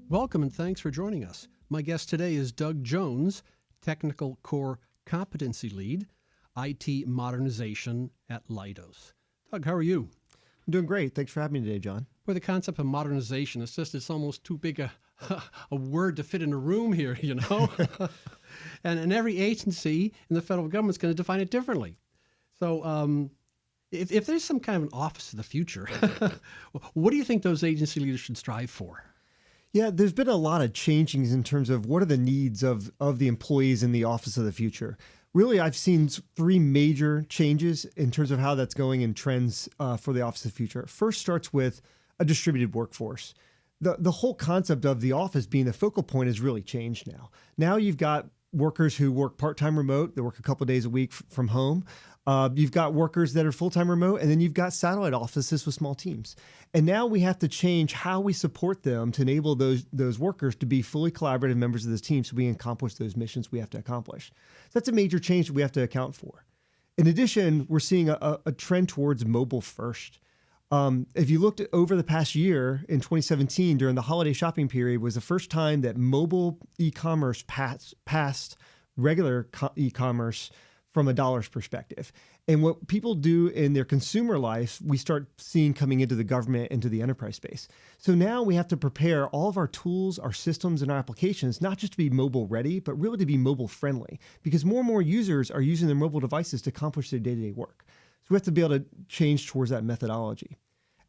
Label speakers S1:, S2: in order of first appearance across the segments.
S1: Welcome and thanks for joining us. My guest today is Doug Jones, Technical Core Competency Lead, IT Modernization at Leidos. Doug, how are you?
S2: I'm doing great. Thanks for having me today, John.
S1: Well, the concept of modernization, it's almost too big a word to fit in a room here, you know? and every agency in the federal government is going to define it differently. So if there's some kind of an office of the future, what do you think those agency leaders should strive for?
S2: Yeah, there's been a lot of changings in terms of what are the needs of the employees in the office of the future. Really, I've seen three major changes in terms of how that's going in trends for the office of the future. First starts with a distributed workforce. The whole concept of the office being the focal point has really changed now. Now you've got workers who work part-time remote, they work a couple of days a week from home. You've got workers that are full-time remote, and then you've got satellite offices with small teams. And now we have to change how we support them to enable those workers to be fully collaborative members of this team so we can accomplish those missions we have to accomplish. So that's a major change that we have to account for. In addition, we're seeing a trend towards mobile first. If you looked over the past year in 2017 during the holiday shopping period was the first time that mobile e-commerce passed regular e-commerce from a dollar's perspective. And what people do in their consumer life, we start seeing coming into the government, into the enterprise space. So now we have to prepare all of our tools, our systems, and our applications, not just to be mobile ready, but really to be mobile friendly, because more and more users are using their mobile devices to accomplish their day-to-day work. So we have to be able to change towards that methodology.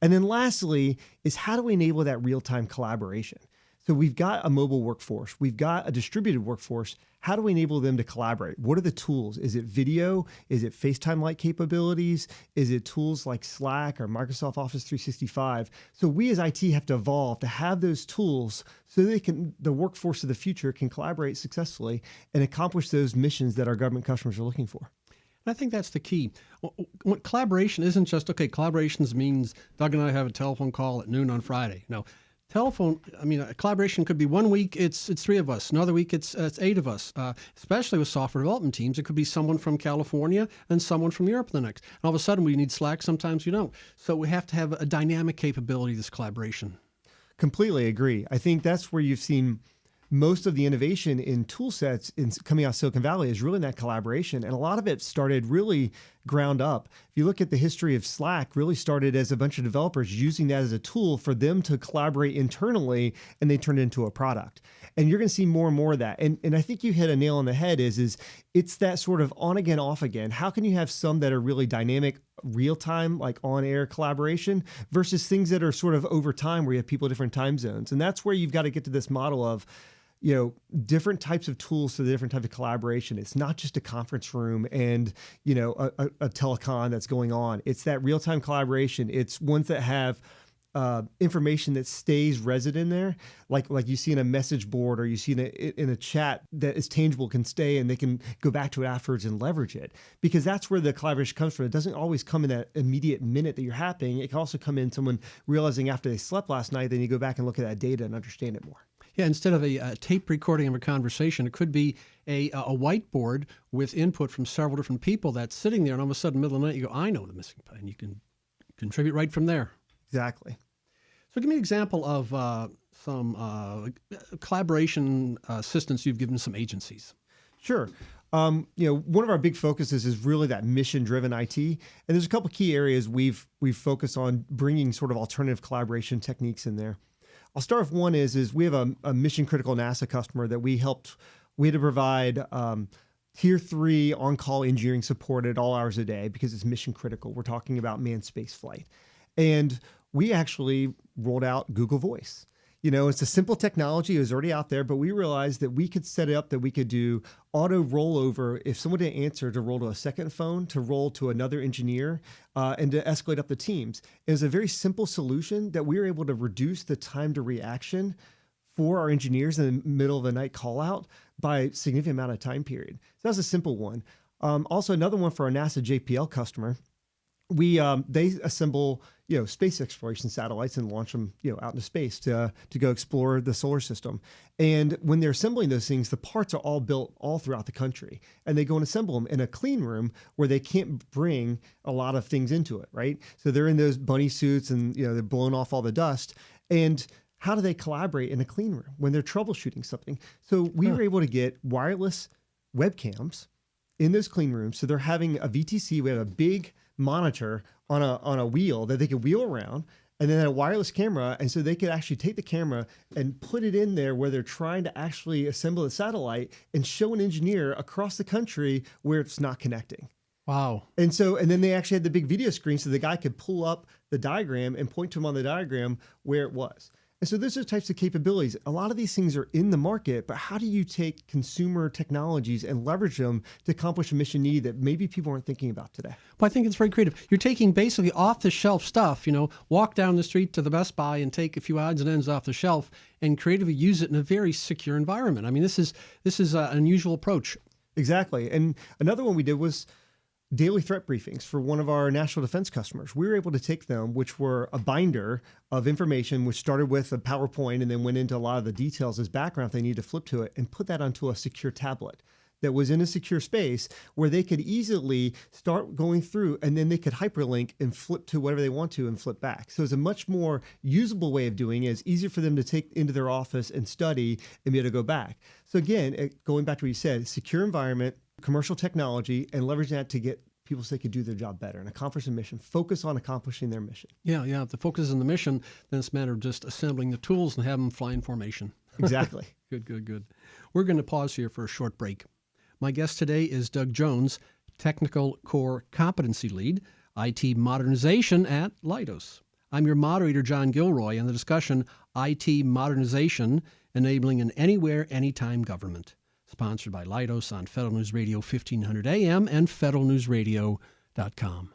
S2: And then lastly is how do we enable that real-time collaboration? So we've got a mobile workforce, we've got a distributed workforce. How do we enable them to collaborate? What are the tools? Is it video? Is it FaceTime-like capabilities? Is it tools like Slack or Microsoft Office 365? So we as IT have to evolve to have those tools so the workforce of the future can collaborate successfully and accomplish those missions that our government customers are looking for.
S1: I think that's the key. Collaboration isn't just, okay, collaborations means Doug and I have a telephone call at noon on Friday. No, collaboration could be one week it's three of us, another week it's eight of us, especially with software development teams. It could be someone from California and someone from Europe the next. And all of a sudden we need Slack, sometimes you don't. So we have to have a dynamic capability of this collaboration.
S2: Completely agree. I think that's where you've seen most of the innovation in tool sets coming out of Silicon Valley is really in that collaboration. And a lot of it started really ground up. If you look at the history of Slack, really started as a bunch of developers using that as a tool for them to collaborate internally, and they turned it into a product. And you're going to see more and more of that. And I think you hit a nail on the head is it's that sort of on again, off again. How can you have some that are really dynamic, real time, like on air collaboration versus things that are sort of over time where you have people in different time zones? And that's where you've got to get to this model of, different types of tools for the different types of collaboration. It's not just a conference room and, a telecon that's going on. It's that real-time collaboration. It's ones that have information that stays resident in there, like you see in a message board or you see in a chat that is tangible, can stay, and they can go back to it afterwards and leverage it. Because that's where the collaboration comes from. It doesn't always come in that immediate minute that you're happening. It can also come in someone realizing after they slept last night, then you go back and look at that data and understand it more.
S1: Yeah, instead of a tape recording of a conversation, it could be a whiteboard with input from several different people that's sitting there, and all of a sudden, middle of the night, you go, I know the missing part, and you can contribute right from there.
S2: Exactly.
S1: So give me an example of some collaboration assistance you've given some agencies.
S2: Sure. One of our big focuses is really that mission-driven IT, and there's a couple key areas we've focused on bringing sort of alternative collaboration techniques in there. I'll start with one is we have a mission-critical NASA customer that we had to provide Tier 3 on-call engineering support at all hours a day because it's mission-critical. We're talking about manned space flight. And we actually rolled out Google Voice. It's a simple technology. It was already out there, but we realized that we could set it up that we could do auto rollover. If someone didn't answer, to roll to a second phone, to roll to another engineer, and to escalate up the teams. It was a very simple solution that we were able to reduce the time to reaction for our engineers in the middle of the night call out by a significant amount of time period. So that was a simple one. Also, another one for our NASA JPL customer. They assemble space exploration satellites and launch them out into space to go explore the solar system. And when they're assembling those things, the parts are all built all throughout the country, and they go and assemble them in a clean room where they can't bring a lot of things into it, right? So they're in those bunny suits and they're blowing off all the dust. And how do they collaborate in a clean room when they're troubleshooting something? So we were able to get wireless webcams in those clean rooms. So they're having a VTC. We have a big monitor on a wheel that they could wheel around, and then a wireless camera. And so they could actually take the camera and put it in there where they're trying to actually assemble the satellite and show an engineer across the country where it's not connecting.
S1: Wow.
S2: And then they actually had the big video screen so the guy could pull up the diagram and point to him on the diagram where it was. And so those are the types of capabilities. A lot of these things are in the market, but how do you take consumer technologies and leverage them to accomplish a mission need that maybe people aren't thinking about today?
S1: Well, I think it's very creative. You're taking basically off-the-shelf stuff, walk down the street to the Best Buy and take a few odds and ends off the shelf and creatively use it in a very secure environment. I mean, this is an unusual approach.
S2: Exactly. And another one we did was daily threat briefings for one of our national defense customers. We were able to take them, which were a binder of information, which started with a PowerPoint and then went into a lot of the details as background if they need to flip to it, and put that onto a secure tablet that was in a secure space where they could easily start going through, and then they could hyperlink and flip to whatever they want to and flip back. So it's a much more usable way of doing it. It's easier for them to take into their office and study and be able to go back. So again, going back to what you said, secure environment, commercial technology, and leverage that to get people so they could do their job better and accomplish a mission, focus on accomplishing their mission.
S1: Yeah. If the focus is on the mission, then it's a matter of just assembling the tools and have them fly in formation.
S2: Exactly.
S1: Good. We're going to pause here for a short break. My guest today is Doug Jones, Technical Core Competency Lead, IT Modernization at Leidos. I'm your moderator, John Gilroy, and the discussion, IT Modernization, Enabling an Anywhere, Anytime Government. Sponsored by Leidos on Federal News Radio 1500 AM and federalnewsradio.com.